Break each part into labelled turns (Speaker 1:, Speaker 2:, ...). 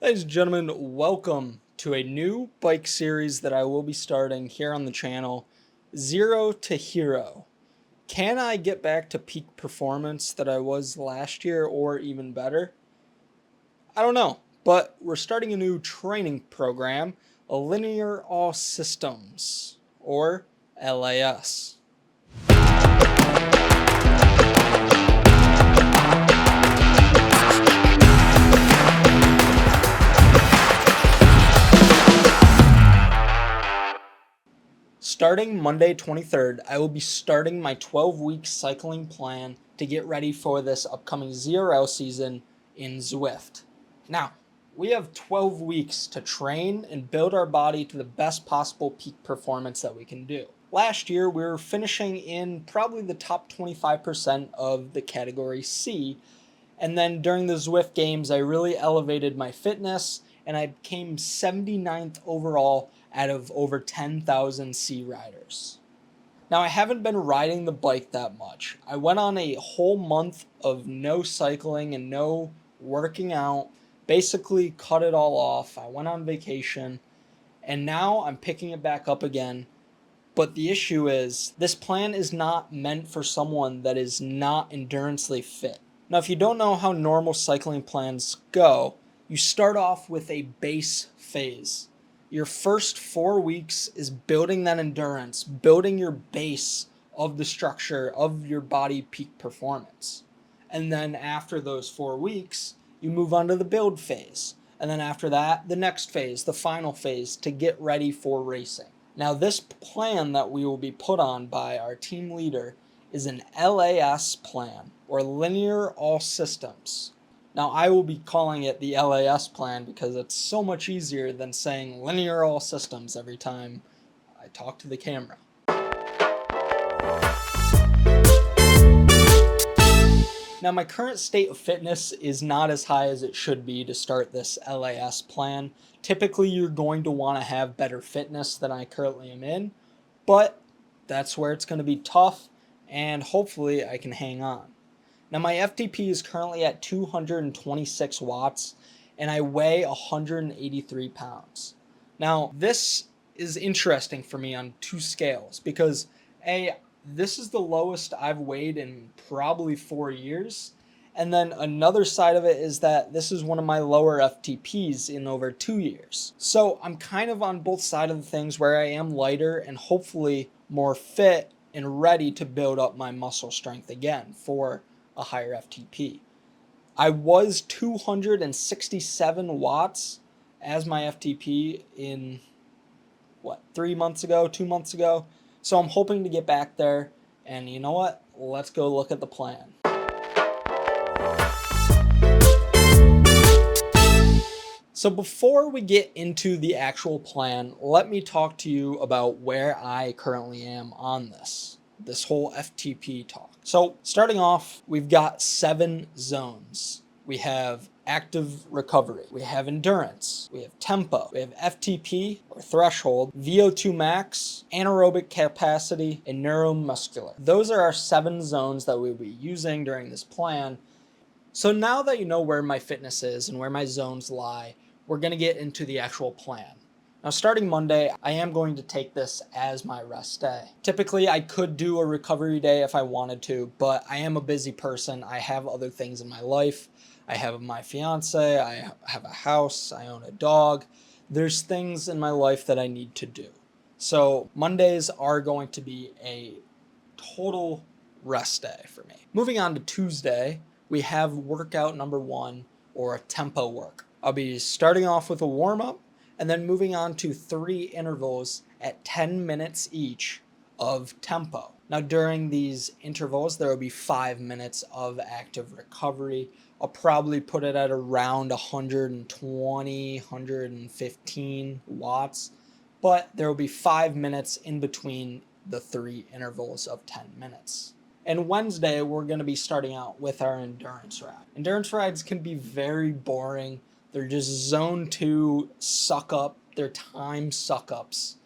Speaker 1: Ladies and gentlemen, welcome to a new bike series that I will be starting here on the channel, Zero to Hero. Can I get back to peak performance that I was last year or even better? I don't know, but we're starting a new training program, a Linear All Systems, or LAS. Starting Monday 23rd, I will be starting my 12-week cycling plan to get ready for this upcoming ZRL season in Zwift. Now, we have 12 weeks to train and build our body to the best possible peak performance that we can do. Last year, we were finishing in probably the top 25% of the category C, and then during the Zwift games, I really elevated my fitness and I became 79th overall out of over 10,000 C riders. Now, I haven't been riding the bike that much. I went on a whole month of no cycling and no working out, basically cut it all off. I went on vacation, and now I'm picking it back up again. But the issue is, this plan is not meant for someone that is not endurancely fit. Now, if you don't know how normal cycling plans go, you start off with a base phase. Your first 4 weeks is building that endurance, building your base of the structure of your body peak performance. And then after those 4 weeks, you move on to the build phase. And then after that, the next phase, the final phase, to get ready for racing. Now, this plan that we will be put on by our team leader is an LAS plan, or Linear All Systems. Now, I will be calling it the LAS plan because it's so much easier than saying Linear All Systems every time I talk to the camera. Now, my current state of fitness is not as high as it should be to start this LAS plan. Typically, you're going to want to have better fitness than I currently am in, but that's where it's going to be tough, and hopefully I can hang on. Now, my FTP is currently at 226 watts, and I weigh 183 pounds. Now, this is interesting for me on two scales because, this is the lowest I've weighed in probably 4 years. And then another side of it is that this is one of my lower FTPs in over 2 years. So I'm kind of on both sides of the things where I am lighter and hopefully more fit and ready to build up my muscle strength again for a higher FTP. I was 267 watts as my FTP in 2 months ago. So I'm hoping to get back there, and you know what? Let's go look at the plan. So before we get into the actual plan, let me talk to you about where I currently am on this whole FTP talk. So starting off, we've got 7 zones. We have active recovery, we have endurance, we have tempo, we have FTP or threshold, VO2 max, anaerobic capacity, and neuromuscular. Those are our 7 zones that we'll be using during this plan. So now that you know where my fitness is and where my zones lie, we're going to get into the actual plan. Now, starting Monday, I am going to take this as my rest day. Typically, I could do a recovery day if I wanted to, but I am a busy person. I have other things in my life. I have my fiance, I have a house, I own a dog. There's things in my life that I need to do. So Mondays are going to be a total rest day for me. Moving on to Tuesday, we have workout number 1, or a tempo work. I'll be starting off with a warm-up and then moving on to 3 intervals at 10 minutes each of tempo. Now, during these intervals, there will be 5 minutes of active recovery. I'll probably put it at around 120, 115 watts, but there will be 5 minutes in between the 3 intervals of 10 minutes. And Wednesday, we're going to be starting out with our endurance ride. Endurance rides can be very boring. They're just zone 2 suck up. They're time suck ups.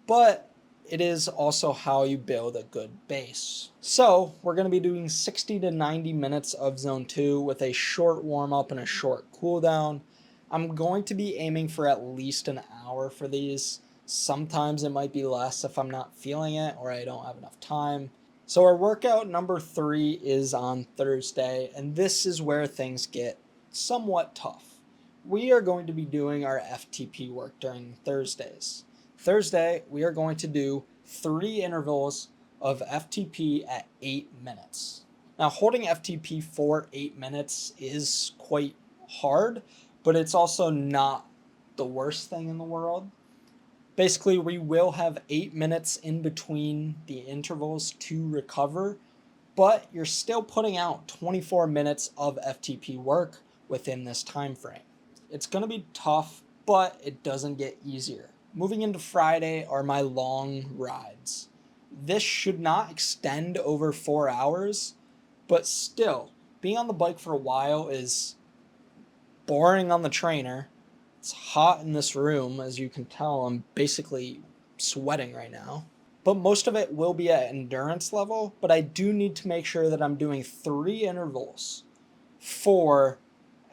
Speaker 1: But it is also how you build a good base. So we're going to be doing 60 to 90 minutes of zone 2 with a short warm up and a short cool down. I'm going to be aiming for at least an hour for these. Sometimes it might be less if I'm not feeling it or I don't have enough time. So our workout number 3 is on Thursday, and this is where things get somewhat tough. We are going to be doing our FTP work during Thursdays. Thursday, we are going to do 3 intervals of FTP at 8 minutes. Now, holding FTP for 8 minutes is quite hard, but it's also not the worst thing in the world. Basically, we will have 8 minutes in between the intervals to recover, but you're still putting out 24 minutes of FTP work within this time frame. It's going to be tough, but it doesn't get easier. Moving into Friday are my long rides. This should not extend over 4 hours, but still, being on the bike for a while is boring on the trainer. It's hot in this room, as you can tell. I'm basically sweating right now. But most of it will be at endurance level, but I do need to make sure that I'm doing 3 intervals for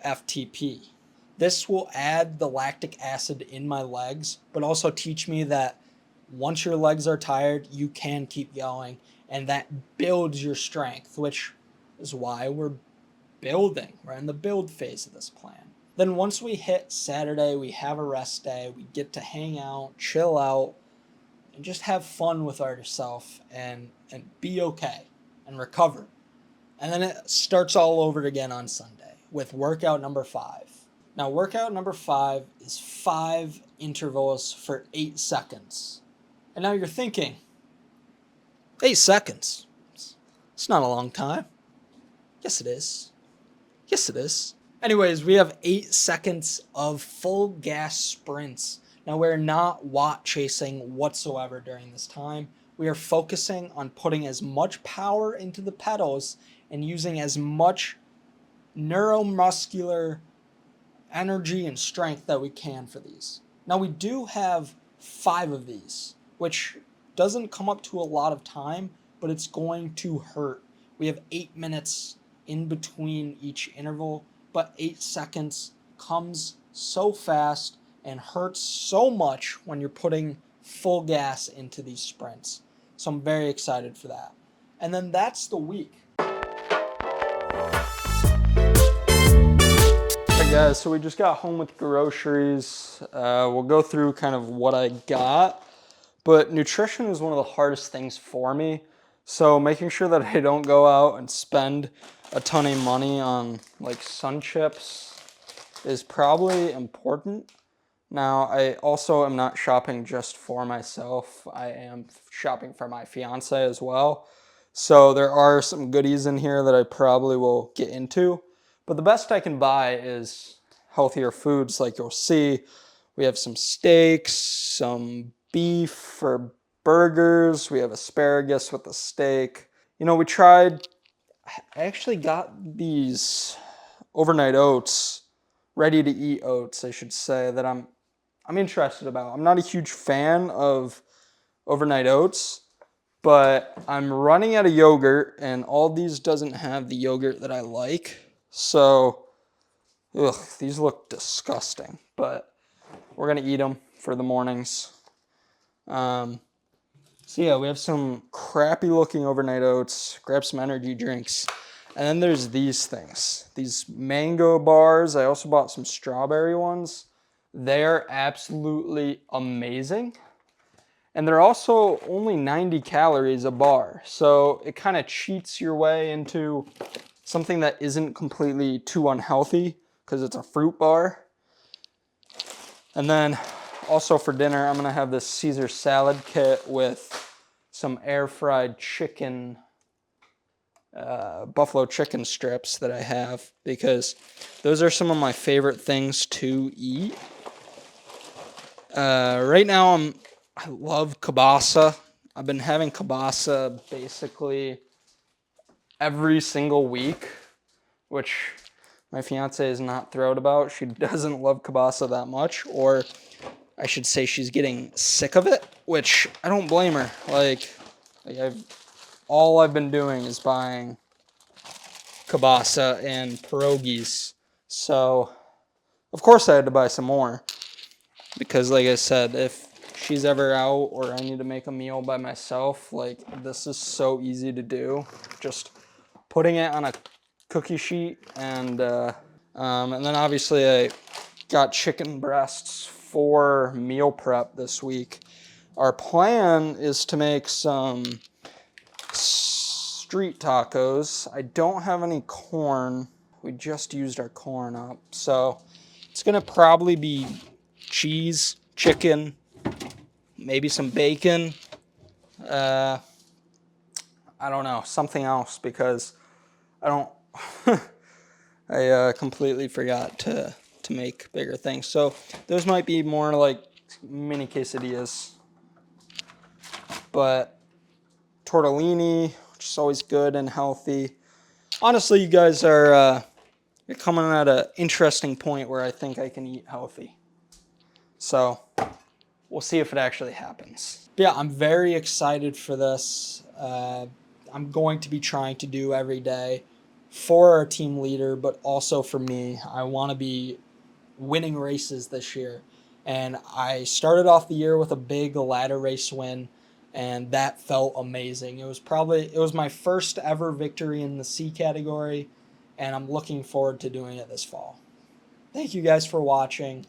Speaker 1: FTP. This will add the lactic acid in my legs, but also teach me that once your legs are tired, you can keep going, and that builds your strength, which is why we're building. We're in the build phase of this plan. Then once we hit Saturday, we have a rest day. We get to hang out, chill out, and just have fun with ourselves and be okay and recover. And then it starts all over again on Sunday with workout number 5. Now, workout number 5 is 5 intervals for 8 seconds. And now you're thinking, 8 seconds? It's not a long time. Yes, it is. Yes, it is. Anyways, we have 8 seconds of full gas sprints. Now, we're not watt chasing whatsoever during this time. We are focusing on putting as much power into the pedals and using as much neuromuscular energy and strength that we can for these. Now, we do have 5 of these, which doesn't come up to a lot of time, but it's going to hurt. We have 8 minutes in between each interval, but 8 seconds comes so fast and hurts so much when you're putting full gas into these sprints. So I'm very excited for that. And then that's the week. Hey guys, so we just got home with groceries. We'll go through kind of what I got, but nutrition is one of the hardest things for me. So making sure that I don't go out and spend a ton of money on like Sun Chips is probably important. Now, I also am not shopping just for myself. I am shopping for my fiance as well. So there are some goodies in here that I probably will get into. But the best I can buy is healthier foods like you'll see. We have some steaks, some beef for burgers. We have asparagus with the steak. You know, I actually got these overnight oats, ready to eat oats, I should say, that I'm interested about. I'm not a huge fan of overnight oats, but I'm running out of yogurt, and Aldi's doesn't have the yogurt that I like. So, these look disgusting, but we're gonna eat them for the mornings. So yeah, we have some crappy looking overnight oats, grab some energy drinks, and then there's these things, these mango bars. I also bought some strawberry ones. They're absolutely amazing. And they're also only 90 calories a bar. So it kind of cheats your way into something that isn't completely too unhealthy because it's a fruit bar. And then also for dinner, I'm gonna have this Caesar salad kit with some air fried chicken, buffalo chicken strips that I have, because those are some of my favorite things to eat. Right now I love kielbasa. I've been having kielbasa basically every single week, which my fiance is not thrilled about. She doesn't love kielbasa that much, or I should say she's getting sick of it, which I don't blame her. All I've been doing is buying kielbasa and pierogies. So Of course I had to buy some more because, like I said, if she's ever out or I need to make a meal by myself, like, this is so easy to do. Just putting it on a cookie sheet, and then obviously I got chicken breasts for meal prep this week. Our plan is to make some street tacos. I don't have any corn. We just used our corn up. So it's going to probably be cheese, chicken, maybe some bacon. I don't know, something else, because I don't, I completely forgot to make bigger things. So those might be more like mini quesadillas. But tortellini, which is always good and healthy. Honestly, you guys are you're coming at an interesting point where I think I can eat healthy. So we'll see if it actually happens. But yeah, I'm very excited for this. I'm going to be trying to do every day for our team leader, but also for me. I want to be winning races this year. And I started off the year with a big ladder race win, and that felt amazing. It was my first ever victory in the C category, and I'm looking forward to doing it this fall. Thank you guys for watching.